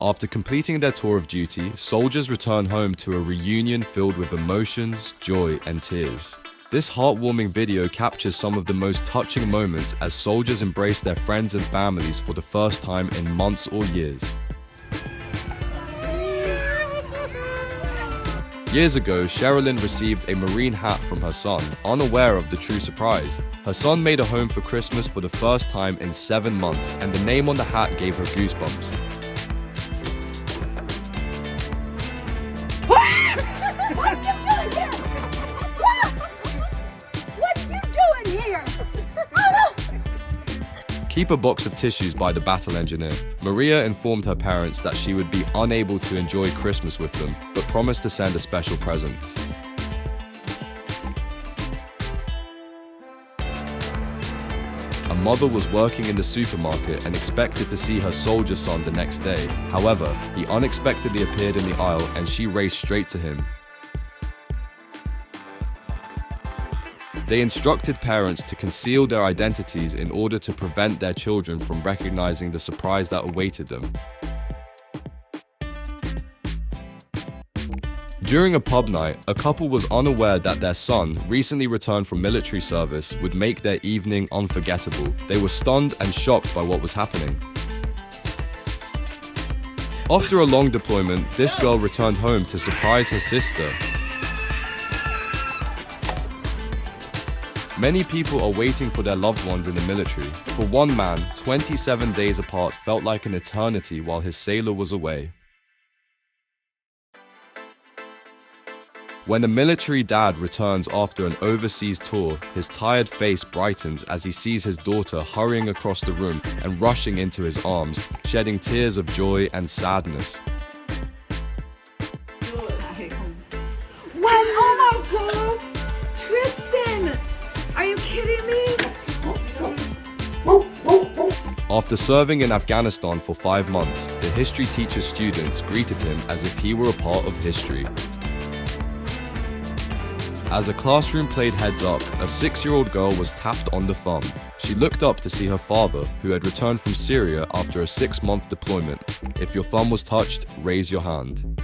After completing their tour of duty, soldiers return home to a reunion filled with emotions, joy, and tears. This heartwarming video captures some of the most touching moments as soldiers embrace their friends and families for the first time in months or years. Years ago, Sherilyn received a Marine hat from her son, unaware of the true surprise. Her son made a home for Christmas for the first time in 7 months, and the name on the hat gave her goosebumps. What are you doing here? What are you doing here? Keep a box of tissues by the battle engineer. Maria informed her parents that she would be unable to enjoy Christmas with them, but promised to send a special present. A mother was working in the supermarket and expected to see her soldier son the next day. However, he unexpectedly appeared in the aisle and she raced straight to him. They instructed parents to conceal their identities in order to prevent their children from recognizing the surprise that awaited them. During a pub night, a couple was unaware that their son, recently returned from military service, would make their evening unforgettable. They were stunned and shocked by what was happening. After a long deployment, this girl returned home to surprise her sister. Many people are waiting for their loved ones in the military. For one man, 27 days apart felt like an eternity while his sailor was away. When a military dad returns after an overseas tour, his tired face brightens as he sees his daughter hurrying across the room and rushing into his arms, shedding tears of joy and sadness. Oh my gosh! Tristan! Are you kidding me? After serving in Afghanistan for 5 months, the history teacher's students greeted him as if he were a part of history. As a classroom played heads up, a 6-year-old girl was tapped on the thumb. She looked up to see her father, who had returned from Syria after a 6-month deployment. If your thumb was touched, raise your hand.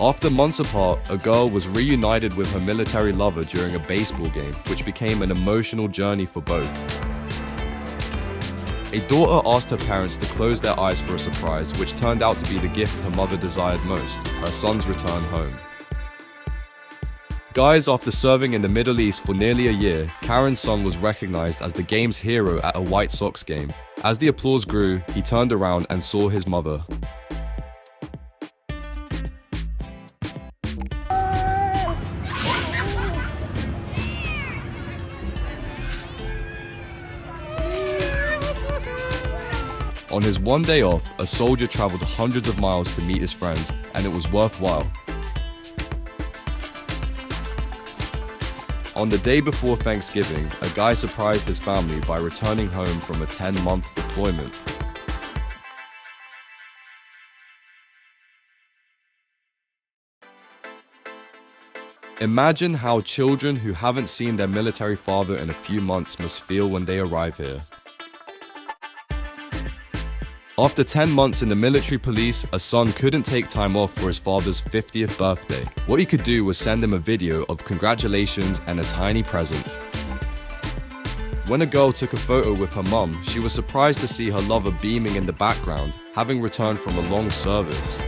After months apart, a girl was reunited with her military lover during a baseball game, which became an emotional journey for both. A daughter asked her parents to close their eyes for a surprise, which turned out to be the gift her mother desired most, her son's return home. Guys, after serving in the Middle East for nearly a year, Karen's son was recognized as the game's hero at a White Sox game. As the applause grew, he turned around and saw his mother. On his one day off, a soldier traveled hundreds of miles to meet his friends, and it was worthwhile. On the day before Thanksgiving, a guy surprised his family by returning home from a 10-month deployment. Imagine how children who haven't seen their military father in a few months must feel when they arrive here. After 10 months in the military police, a son couldn't take time off for his father's 50th birthday. What he could do was send him a video of congratulations and a tiny present. When a girl took a photo with her mum, she was surprised to see her lover beaming in the background, having returned from a long service.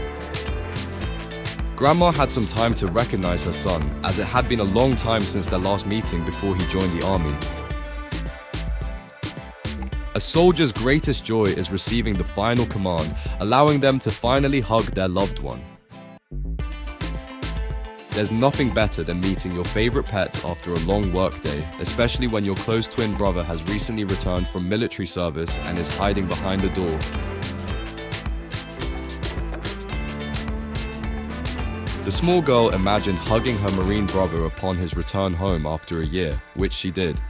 Grandma had some time to recognize her son, as it had been a long time since their last meeting before he joined the army. A soldier's greatest joy is receiving the final command, allowing them to finally hug their loved one. There's nothing better than meeting your favorite pets after a long workday, especially when your close twin brother has recently returned from military service and is hiding behind the door. The small girl imagined hugging her Marine brother upon his return home after a year, which she did.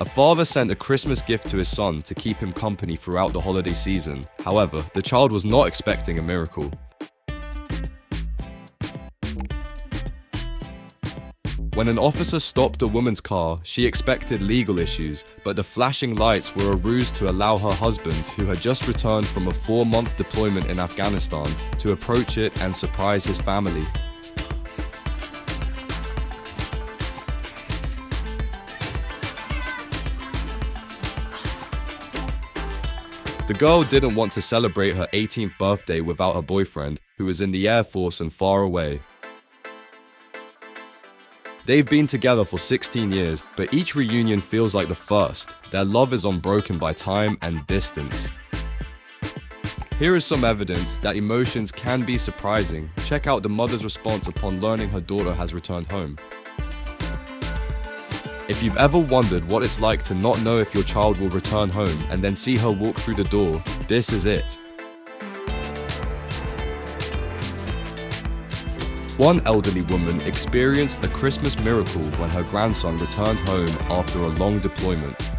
A father sent a Christmas gift to his son to keep him company throughout the holiday season. However, the child was not expecting a miracle. When an officer stopped a woman's car, she expected legal issues, but the flashing lights were a ruse to allow her husband, who had just returned from a 4-month deployment in Afghanistan, to approach it and surprise his family. The girl didn't want to celebrate her 18th birthday without her boyfriend, who was in the Air Force and far away. They've been together for 16 years, but each reunion feels like the first. Their love is unbroken by time and distance. Here is some evidence that emotions can be surprising. Check out the mother's response upon learning her daughter has returned home. If you've ever wondered what it's like to not know if your child will return home and then see her walk through the door, this is it. One elderly woman experienced a Christmas miracle when her grandson returned home after a long deployment.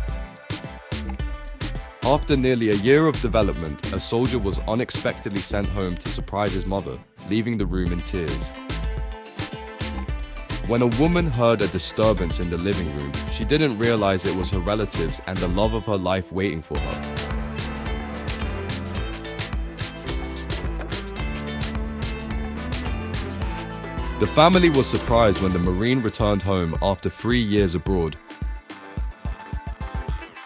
After nearly a year of development, a soldier was unexpectedly sent home to surprise his mother, leaving the room in tears. When a woman heard a disturbance in the living room, she didn't realize it was her relatives and the love of her life waiting for her. The family was surprised when the Marine returned home after 3 years abroad.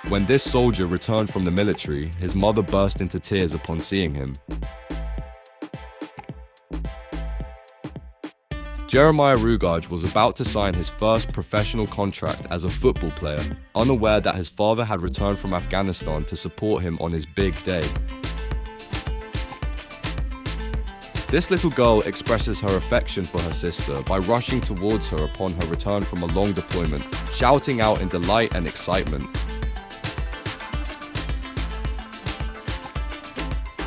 When this soldier returned from the military, his mother burst into tears upon seeing him. Jeremiah Rugaj was about to sign his first professional contract as a football player, unaware that his father had returned from Afghanistan to support him on his big day. This little girl expresses her affection for her sister by rushing towards her upon her return from a long deployment, shouting out in delight and excitement.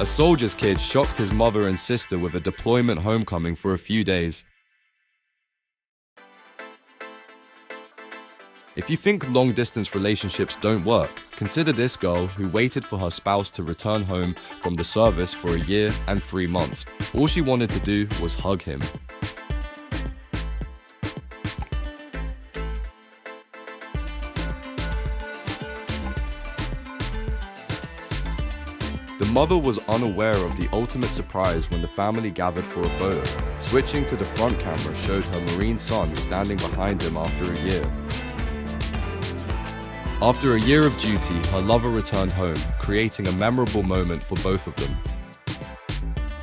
A soldier's kid shocked his mother and sister with a deployment homecoming for a few days. If you think long-distance relationships don't work, consider this girl who waited for her spouse to return home from the service for a year and 3 months. All she wanted to do was hug him. The mother was unaware of the ultimate surprise when the family gathered for a photo. Switching to the front camera showed her Marine son standing behind him after a year. After a year of duty, her lover returned home, creating a memorable moment for both of them.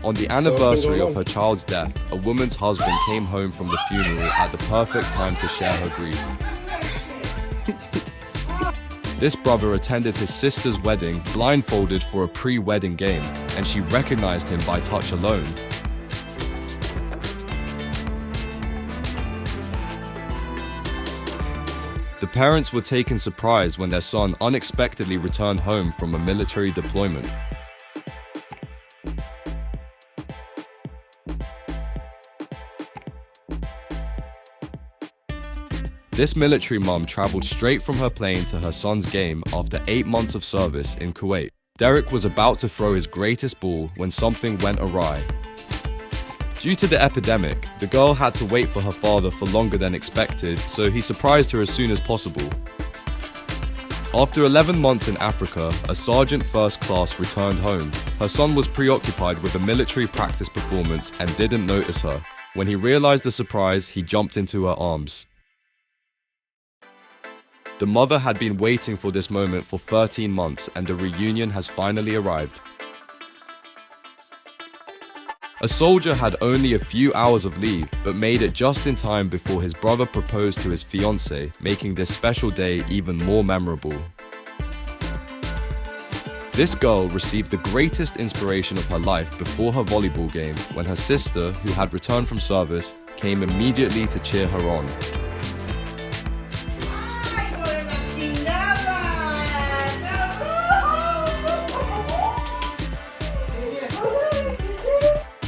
On the anniversary of her child's death, a woman's husband came home from the funeral at the perfect time to share her grief. This brother attended his sister's wedding blindfolded for a pre-wedding game, and she recognized him by touch alone. The parents were taken surprise when their son unexpectedly returned home from a military deployment. This military mum traveled straight from her plane to her son's game after 8 months of service in Kuwait. Derek was about to throw his greatest ball when something went awry. Due to the epidemic, the girl had to wait for her father for longer than expected, so he surprised her as soon as possible. After 11 months in Africa, a sergeant first class returned home. Her son was preoccupied with a military practice performance and didn't notice her. When he realized the surprise, he jumped into her arms. The mother had been waiting for this moment for 13 months, and the reunion has finally arrived. A soldier had only a few hours of leave, but made it just in time before his brother proposed to his fiancée, making this special day even more memorable. This girl received the greatest inspiration of her life before her volleyball game, when her sister, who had returned from service, came immediately to cheer her on.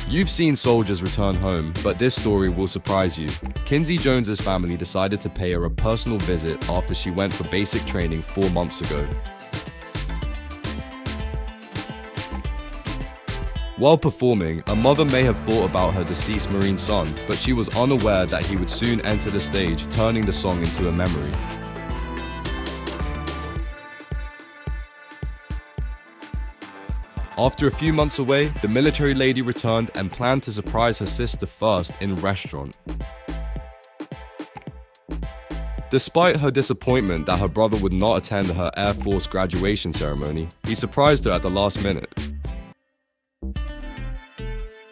You've seen soldiers return home, but this story will surprise you. Kinsey Jones's family decided to pay her a personal visit after she went for basic training 4 months ago. While performing, a mother may have thought about her deceased Marine son, but she was unaware that he would soon enter the stage, turning the song into a memory. After a few months away, the military lady returned and planned to surprise her sister first in a restaurant. Despite her disappointment that her brother would not attend her Air Force graduation ceremony, he surprised her at the last minute.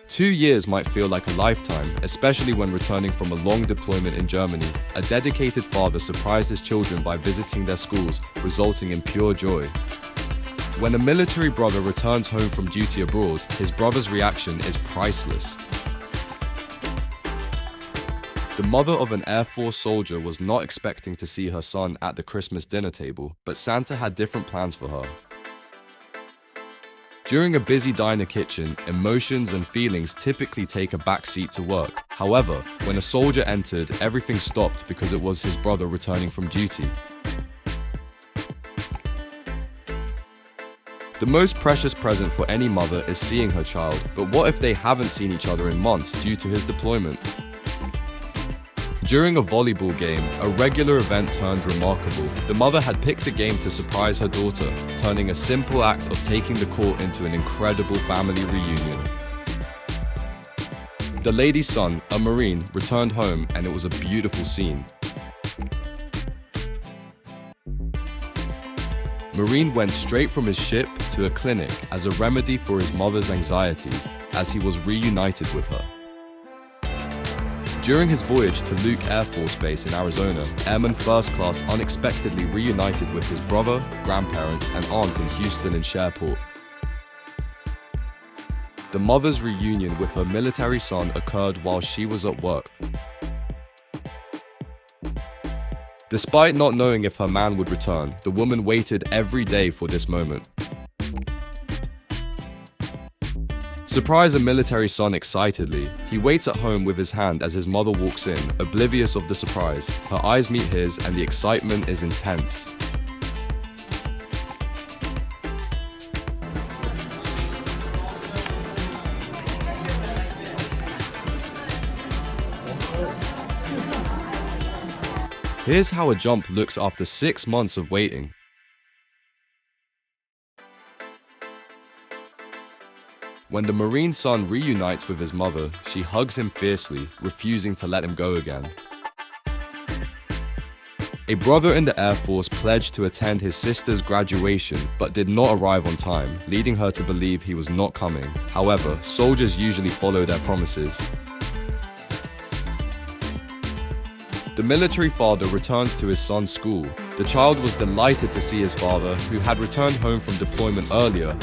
2 years might feel like a lifetime, especially when returning from a long deployment in Germany. A dedicated father surprised his children by visiting their schools, resulting in pure joy. When a military brother returns home from duty abroad, his brother's reaction is priceless. The mother of an Air Force soldier was not expecting to see her son at the Christmas dinner table, but Santa had different plans for her. During a busy diner kitchen, emotions and feelings typically take a backseat to work. However, when a soldier entered, everything stopped because it was his brother returning from duty. The most precious present for any mother is seeing her child, but what if they haven't seen each other in months due to his deployment? During a volleyball game, a regular event turned remarkable. The mother had picked the game to surprise her daughter, turning a simple act of taking the court into an incredible family reunion. The lady's son, a Marine, returned home and it was a beautiful scene. Marine went straight from his ship to a clinic as a remedy for his mother's anxieties, as he was reunited with her. During his voyage to Luke Air Force Base in Arizona, Airman First Class unexpectedly reunited with his brother, grandparents, and aunt in Houston and Shreveport. The mother's reunion with her military son occurred while she was at work. Despite not knowing if her man would return, the woman waited every day for this moment. Surprise a military son excitedly. He waits at home with his hand as his mother walks in, oblivious of the surprise. Her eyes meet his and the excitement is intense. Here's how a jump looks after 6 months of waiting. When the Marine son reunites with his mother, she hugs him fiercely, refusing to let him go again. A brother in the Air Force pledged to attend his sister's graduation, but did not arrive on time, leading her to believe he was not coming. However, soldiers usually follow their promises. The military father returns to his son's school. The child was delighted to see his father, who had returned home from deployment earlier.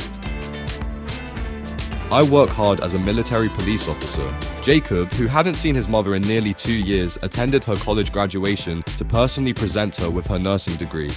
I work hard as a military police officer. Jacob, who hadn't seen his mother in nearly 2 years, attended her college graduation to personally present her with her nursing degree.